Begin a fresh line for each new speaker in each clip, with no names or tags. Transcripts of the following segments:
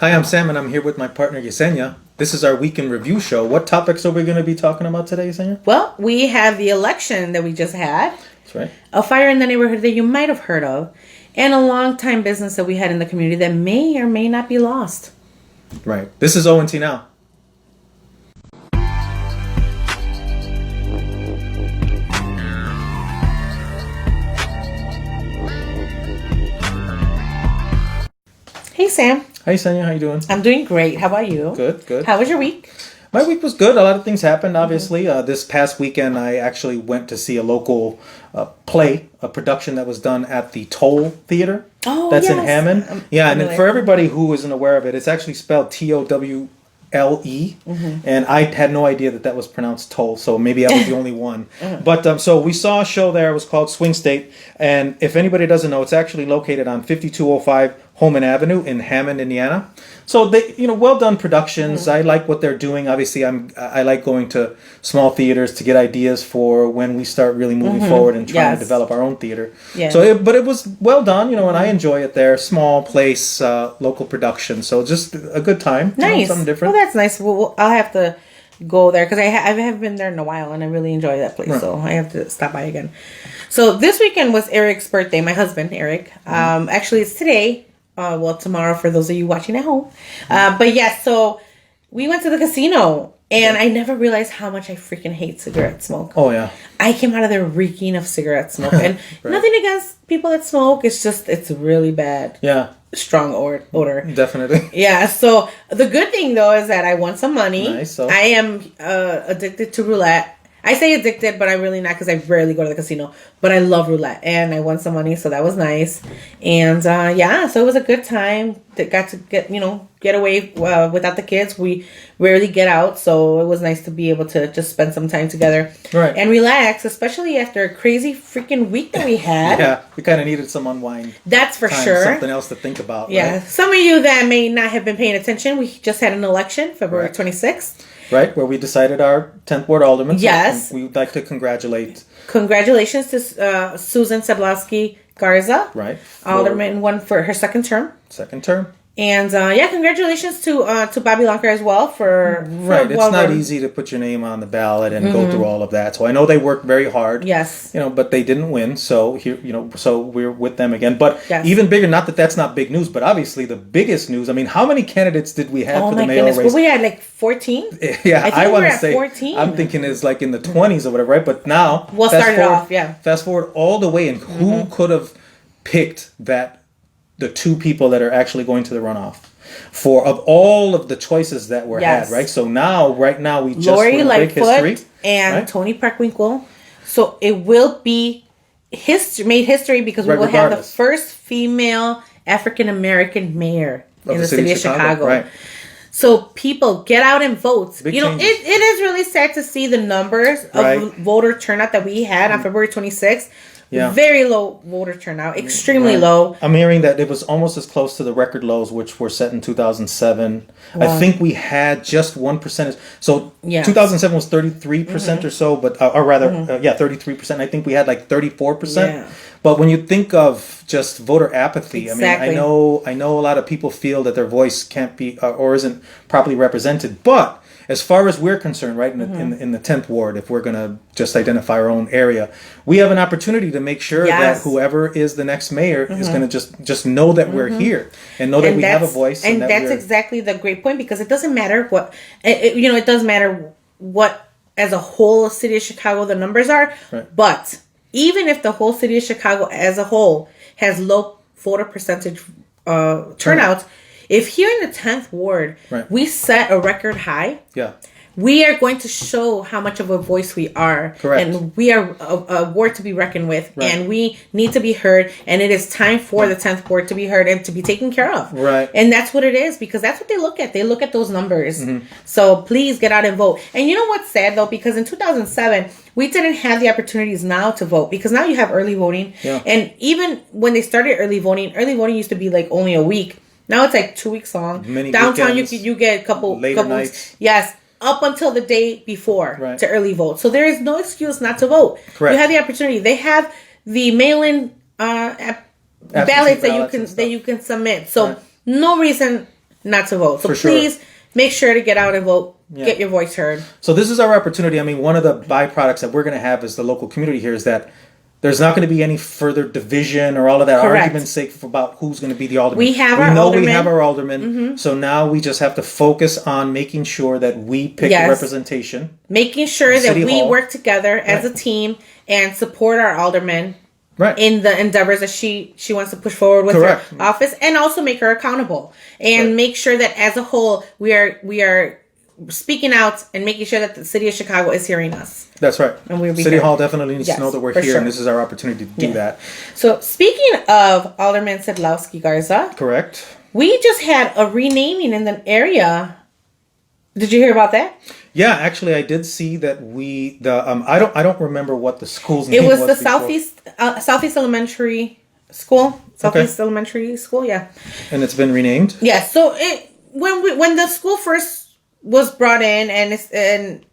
Hi, I'm Sam, and I'm here with my partner Yesenia. This is our weekend review show. What topics are we going to be talking about today, Yesenia?
Well, we have the election that we just had.
That's right.
A fire in the neighborhood that you might have heard of. And a long-time business that we had in the community that may or may not be lost.
Right. This is O&T Now.
Hey, Sam.
Hi, Yesenia. How you doing?
I'm doing great. How about you?
Good, good.
How was your week?
My week was good. A lot of things happened, obviously. This past weekend, I actually went to see a local play, a production that was done at the Toll Theater.
Oh,
that's
yes.
in Hammond. Yeah, and for everybody who isn't aware of it, it's actually spelled Towle. And I had no idea that was pronounced Toll, so maybe I was the only one. But so we saw a show there. It was called Swing State, and if anybody doesn't know, it's actually located on 5205 Holman Avenue in Hammond, Indiana. So they, well done productions. I like what they're doing. Obviously, I like going to small theaters to get ideas for when we start really moving forward and trying to develop our own theater. Yeah. So, but it was well done, and I enjoy it there. Small place, local production. So just a good time.
Nice.
Something different.
Well, that's nice. Well, I'll have to go there because I haven't been there in a while, and I really enjoy that place. Right. So I have to stop by again. So this weekend was Eric's birthday. My husband, Eric. Actually, it's today. Tomorrow for those of you watching at home. But yes, so we went to the casino and I never realized how much I freaking hate cigarette smoke.
Oh, yeah.
I came out of there reeking of cigarette smoke. And nothing against people that smoke. It's really bad.
Yeah.
Strong odor.
Definitely.
Yeah. So the good thing though is that I won some money.
Nice. So.
I am addicted to roulette. I say addicted, but I'm really not because I rarely go to the casino. But I love roulette, and I won some money, so that was nice. And so it was a good time. That got to get away without the kids. We rarely get out, so it was nice to be able to just spend some time together and relax, especially after a crazy freaking week that we had.
Yeah, we kind of needed some unwind.
That's for
time,
sure.
Something else to think about.
Yeah,
right?
Some of you that may not have been paying attention, we just had an election, February 26th.
Right, where we decided our 10th Ward Alderman.
Yes.
So we would like to congratulate.
Congratulations to Susan Sablowski Garza.
Right.
Alderman won for her second term.
Second term.
And congratulations to Bobby Lonker as well for
right. It's not easy to put your name on the ballot and go through all of that. So I know they worked very hard.
Yes.
But they didn't win. So here, so we're with them again. But even bigger, not that that's not big news, but obviously the biggest news. I mean, how many candidates did we have for the mayoral race?
Well, we had like 14.
Yeah, I want to say
14.
I'm thinking it's like in the 20s or whatever, right? But now
we'll start it off. Yeah.
Fast forward all the way, and who could have picked the two people that are actually going to the runoff? Of all of the choices that were had, right? So right now, we just
Lori
went big history.
And Tony Preckwinkle. So it will be made history because we will have the first female African-American mayor in the city of Chicago. Right. So people get out and vote. It is really sad to see the numbers of voter turnout that we had on February 26th. Yeah. Very low voter turnout, extremely low.
I'm hearing that it was almost as close to the record lows, which were set in 2007. Wow. I think we had just 1%. So 2007 was 33% or so, but or rather, 33%. I think we had like 34%. Yeah. But when you think of just voter apathy, I mean, I know a lot of people feel that their voice can't be or isn't properly represented, but as far as we're concerned, right, in the 10th Ward, if we're going to just identify our own area, we have an opportunity to make sure that whoever is the next mayor is going to just know that we're here and know that we have a voice.
And that's exactly the great point, because it doesn't matter what, it doesn't matter what as a whole city of Chicago the numbers are, but even if the whole city of Chicago as a whole has low voter percentage turnout, if here in the 10th Ward, we set a record high, we are going to show how much of a voice we are. Correct. And we are a ward to be reckoned with. Right. And we need to be heard. And it is time for the 10th Ward to be heard and to be taken care of. Right. And that's what it is, because that's what they look at. They look at those numbers. So please get out and vote. And you know what's sad, though? Because in 2007, we didn't have the opportunities now to vote, because now you have early voting. Yeah. And even when they started early voting used to be like only a week. Now it's like 2 weeks long.
Many
downtown,
weekends,
you get a couple
nights.
Yes, up until the day before to early vote. So there is no excuse not to vote. Correct. You have the opportunity. They have the mail-in ballots that you can submit. So no reason not to vote. So
For
please
sure.
make sure to get out and vote.
Yeah.
Get your voice heard.
So this is our opportunity. I mean, one of the byproducts that we're going to have as the local community here is that there's not going to be any further division or all of that argument's sake about who's going to be the alderman.
We have our alderman.
We have our alderman. So now we just have to focus on making sure that we pick the representation.
Making sure that we work together as a team and support our alderman in the endeavors that she wants to push forward with her office, and also make her accountable and make sure that as a whole we are speaking out and making sure that the city of Chicago is hearing us.
That's right.
And we'll be
City
here.
Hall definitely needs to know that we're here, and this is our opportunity to do that.
So speaking of Alderman Sedlowski Garza,
correct.
We just had a renaming in the area. Did you hear about that?
Yeah, actually, I did see that I don't remember what the school's name was.
It was the Southeast Elementary School. Southeast Elementary School, yeah.
And it's been renamed.
Yeah. So when the school first was brought in, and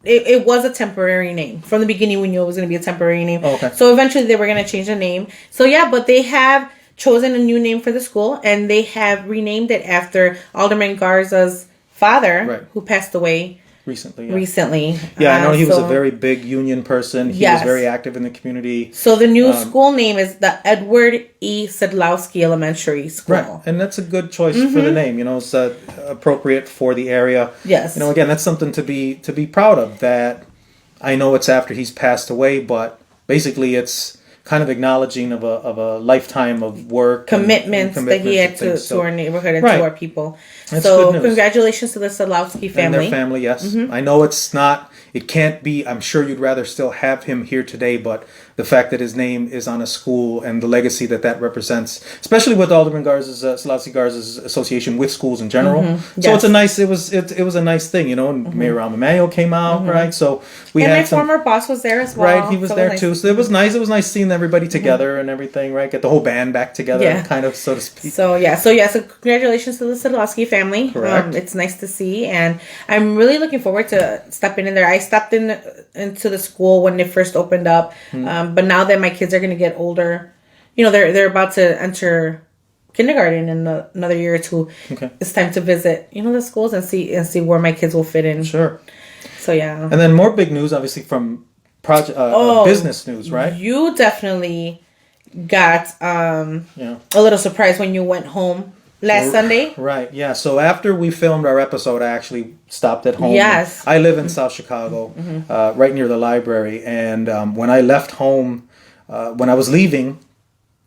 it was a temporary name from the beginning. We knew it was going to be a temporary name.
Okay.
So eventually they were going to change the name. So yeah, but they have chosen a new name for the school, and they have renamed it after Alderman Garza's father, who passed away recently.
Yeah, I know he was a very big union person. He was very active in the community.
So the new school name is the Edward E. Sedlowski Elementary School.
Right, and that's a good choice for the name. You know, it's appropriate for the area.
Yes.
You know, again, that's something to be proud of. That I know it's after he's passed away, but basically it's kind of acknowledging of a lifetime of work,
commitments that he had to our neighborhood and to our people.
That's
so congratulations to the Sedlowski family.
And their family, yes. I know it can't be, I'm sure you'd rather still have him here today, but the fact that his name is on a school and the legacy that represents, especially with Alderman Sedlowski Garza's association with schools in general. So it's a nice, it was a nice thing, you know, and Mayor Rahm Emanuel came out, right? So we had
my former boss was there as well.
Right, he was there too. So it was nice seeing everybody together and everything, right? Get the whole band back together, kind of, so to speak.
So congratulations to the Sedlowski family.
Correct.
It's nice to see, and I'm really looking forward to stepping in there. I stepped into the school when it first opened up, but now that my kids are going to get older, you know, they're about to enter kindergarten in another year or two. Okay. It's time to visit, you know, the schools and see where my kids will fit in.
Sure.
So yeah.
And then more big news, obviously, from business news, right?
You definitely got a little surprise when you went home last Sunday.
Right, yeah. So after we filmed our episode, I actually stopped at home.
Yes.
I live in South Chicago, right near the library. And when I left home, when I was leaving,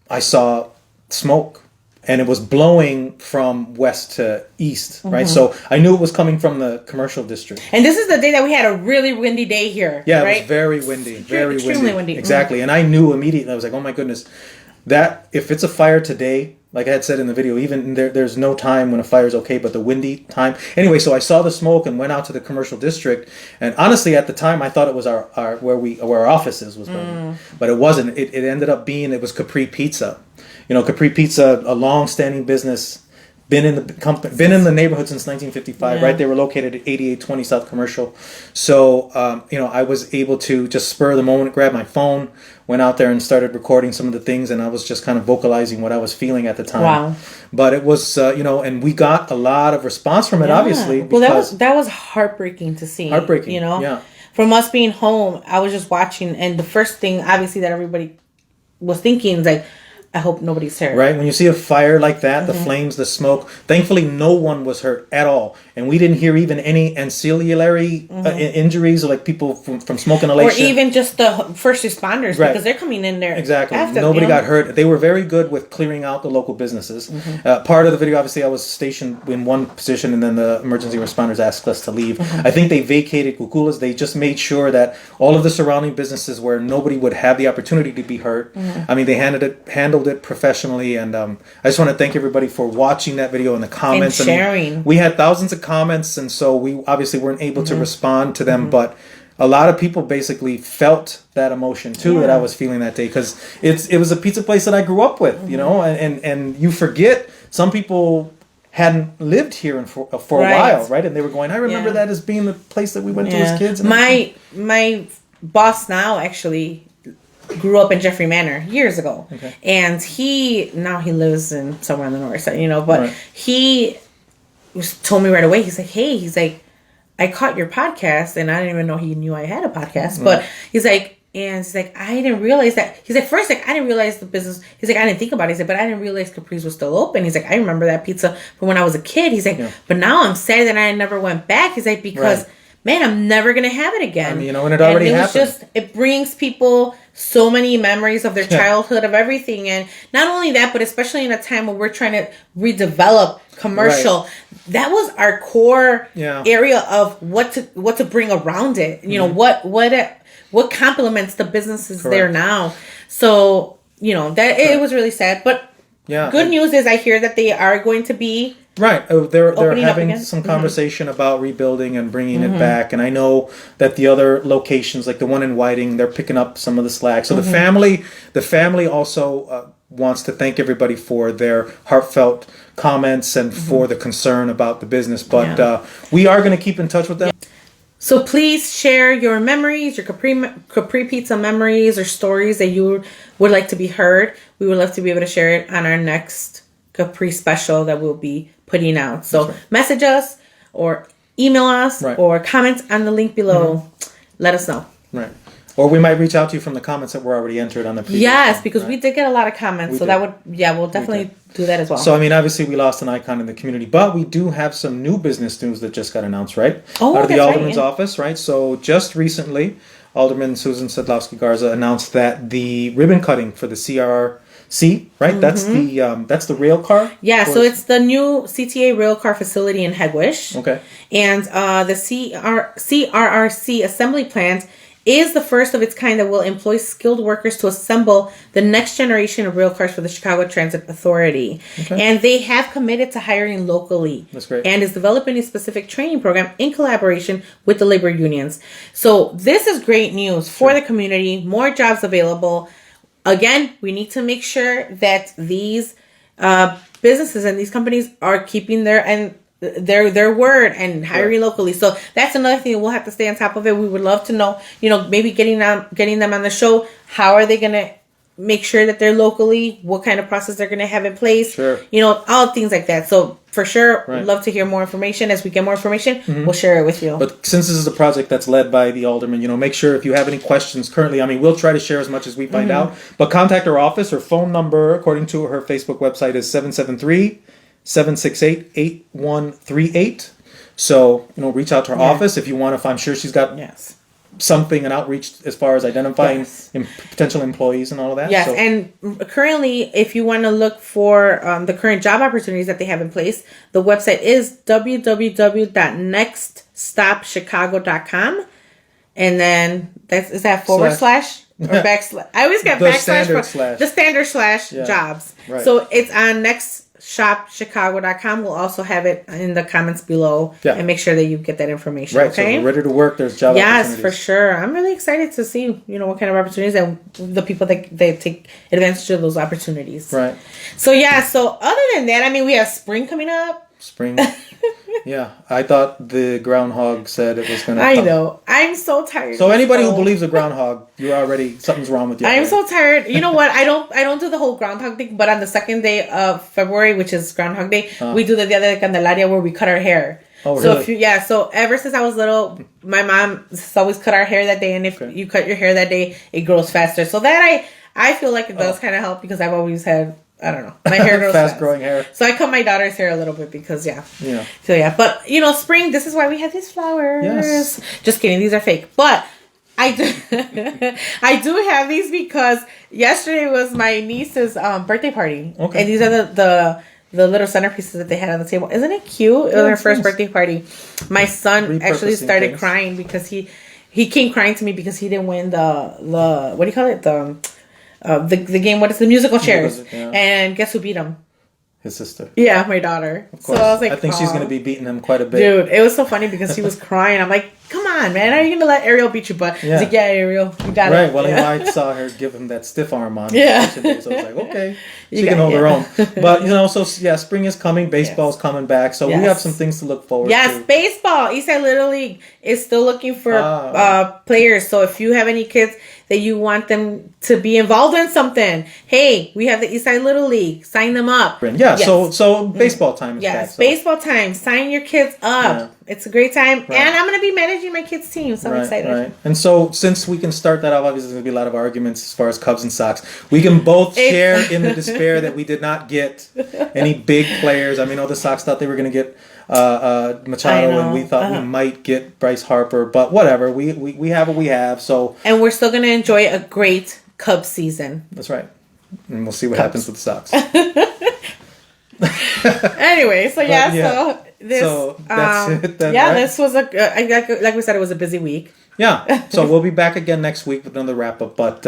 I saw smoke. And it was blowing from west to east, right? So I knew it was coming from the commercial district.
And this is the day that we had a really windy day here.
Yeah,
right?
It was very windy.
Extremely windy.
Exactly. And I knew immediately. I was like, oh my goodness, that if it's a fire today, like I had said in the video, even there's no time when a fire is okay, but the windy time. Anyway, so I saw the smoke and went out to the commercial district. And honestly, at the time, I thought it was our where our offices was burning, but it wasn't. It ended up being, it was Capri Pizza. You know, Capri Pizza, a long-standing business, been in the neighborhood since 1955. Right, they were located at 8820 South Commercial. So, I was able to just spur of the moment, grab my phone, went out there and started recording some of the things, and I was just kind of vocalizing what I was feeling at the time.
Wow!
But it was, and we got a lot of response from it. Obviously,
well, that was heartbreaking to see.
Heartbreaking, you know. Yeah.
From us being home, I was just watching, and the first thing, obviously, that everybody was thinking is like, I hope nobody's hurt. Right?
When you see a fire like that, the flames, the smoke, thankfully no one was hurt at all. And we didn't hear even any ancillary injuries, like people from smoke inhalation.
Or even just the first responders, because they're coming in there.
Exactly. Nobody got hurt. They were very good with clearing out the local businesses. Part of the video, obviously, I was stationed in one position, and then the emergency responders asked us to leave. I think they vacated Kukulas. They just made sure that all of the surrounding businesses where nobody would have the opportunity to be hurt. I mean, they handled it professionally, and I just want to thank everybody for watching that video and the comments
and sharing.
I mean, we had thousands of comments, and so we obviously weren't able to respond to them, but a lot of people basically felt that emotion too that I was feeling that day, because it was a pizza place that I grew up with, you know, and you forget some people hadn't lived here for a while, right? And they were going, I remember that as being the place that we went to as kids. And
my boss now actually grew up in Jeffrey Manor years ago, and he lives in somewhere in the north side, you know, but he told me right away. He's like, hey, he's like, I caught your podcast, and I didn't even know he knew I had a podcast. But he's like, I didn't realize that. He's like, first, like, I didn't realize the business. He's like, I didn't think about it. He's like, but I didn't realize Capri's was still open. He's like, I remember that pizza from when I was a kid. He's like, but now I'm sad that I never went back. He's like, because man, I'm never gonna have it again.
And it already happened.
It brings people so many memories of their childhood, of everything, and not only that, but especially in a time when we're trying to redevelop commercial, that was our core area of what to bring around it. You know, what complements the businesses there now. So that it was really sad, but good news is I hear that they are going to be.
Right. They're having some conversation about rebuilding and bringing it back. And I know that the other locations, like the one in Whiting, they're picking up some of the slack. So the family also wants to thank everybody for their heartfelt comments and for the concern about the business. But we are going to keep in touch with them.
So please share your memories, your Capri Pizza memories or stories that you would like to be heard. We would love to be able to share it on our next Capri special that we'll be putting out. So message us or email us or comment on the link below. Let us know. Right.
Or we might reach out to you from the comments that were already entered on the previous
one, because we did get a lot of comments. That would, we'll definitely do that as well.
So, I mean, obviously we lost an icon in the community, but we do have some new business news that just got announced, right? Out of the Alderman's office, right? So just recently, Alderman Susan Sedlowski Garza announced that the ribbon cutting for the CRC, right? That's the rail car?
Yeah, so it's the new CTA rail car facility in Headwish.
Okay.
And the CRRC assembly plant is the first of its kind that will employ skilled workers to assemble the next generation of rail cars for the Chicago Transit Authority. Okay. And they have committed to hiring locally.
That's great.
And is developing a specific training program in collaboration with the labor unions. So this is great news for the community. More jobs available. Again, we need to make sure that these businesses and these companies are keeping their word and hiring locally. So that's another thing we'll have to stay on top of it. We would love to know, maybe getting them on the show. How are they going to make sure that they're locally? What kind of process they're going to have in place?
Sure.
All things like that. So for sure, we'd love to hear more information. As we get more information, we'll share it with you.
But since this is a project that's led by the alderman, make sure if you have any questions currently, I mean, we'll try to share as much as we find out. But contact our office. Her phone number, according to her Facebook website, is 773-768-8138. So, reach out to her office if you want. If I'm sure she's got something, an outreach as far as identifying potential employees and all of that.
Yes, and currently, if you want to look for the current job opportunities that they have in place, the website is www.nextstopchicago.com. And then is that forward slash or backslash? I always get backslash for the standard slash jobs. Right. So it's on nextshopchicago.com. We'll also have it in the comments below and make sure that you get that information.
Right.
Okay.
So we're ready to work. There's job opportunities.
Yes, for sure. I'm really excited to see, what kind of opportunities and the people that they take advantage of those opportunities.
Right.
So so other than that, I mean, we have spring coming up.
Spring. Yeah, I thought the groundhog said it was going to
I know. I'm so tired.
So anybody who believes a groundhog, you're already, something's wrong with you.
I'm so tired. You know what? I don't do the whole groundhog thing, but on the second day of February, which is Groundhog Day, we do the Dia de Candelaria where we cut our hair.
Oh, really?
So so ever since I was little, my mom has always cut our hair that day, and if you cut your hair that day, it grows faster. So that I feel like it does kind of help because I've always had, I don't know, my hair grows
fast growing hair.
So I cut my daughter's hair a little bit because So but spring, this is why we have these flowers.
Yes.
Just kidding, these are fake. But I do I do have these because yesterday was my niece's birthday party. Okay. And these are the little centerpieces that they had on the table. Isn't it cute? It was her first birthday party. My son actually started crying because he came crying to me because he didn't win the what do you call it? The game, what is the musical chairs? And guess who beat him?
His sister.
Yeah, my daughter.
Of course.
So I was like,
I think she's going to be beating him quite a bit.
Dude, it was so funny because he was crying. I'm like, come on, man. How are you going to let Ariel beat you? But he's like, yeah, Ariel, you got it.
Right. Well, I saw her give him that stiff arm on.
Yeah.
So I was like, okay. She can hold her own. But, spring is coming. Baseball's coming back. So we have some things to look forward to.
Yes, baseball. Eastside Little League is still looking for players. So if you have any kids that you want them to be involved in something. Hey, we have the Eastside Little League. Sign them up.
Yeah, yes. so baseball time is back. So.
Baseball time. Sign your kids up. Yeah. It's a great time. Right. And I'm going to be managing my kids' team, so I'm excited. Right.
And so since we can start that off, obviously there's going to be a lot of arguments as far as Cubs and Sox. We can both share in the despair that we did not get any big players. I mean, the Sox thought they were going to get Machado, and we thought we might get Bryce Harper, but whatever. We have what we have. So,
and we're still going to enjoy a great Cubs season.
That's right. And we'll see what happens with the Sox.
Anyway, so so this.
So that's it. Then,
this was like we said, it was a busy week.
Yeah. So we'll be back again next week with another wrap up. But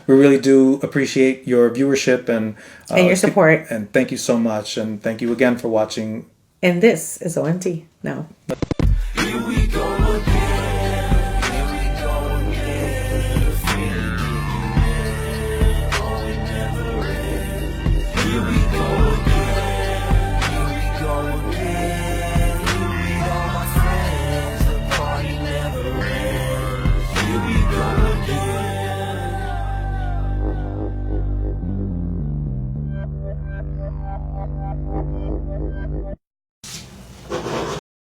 we really do appreciate your viewership and
your support.
And thank you so much. And thank you again for watching.
And this is ONT. No.
Here we go again.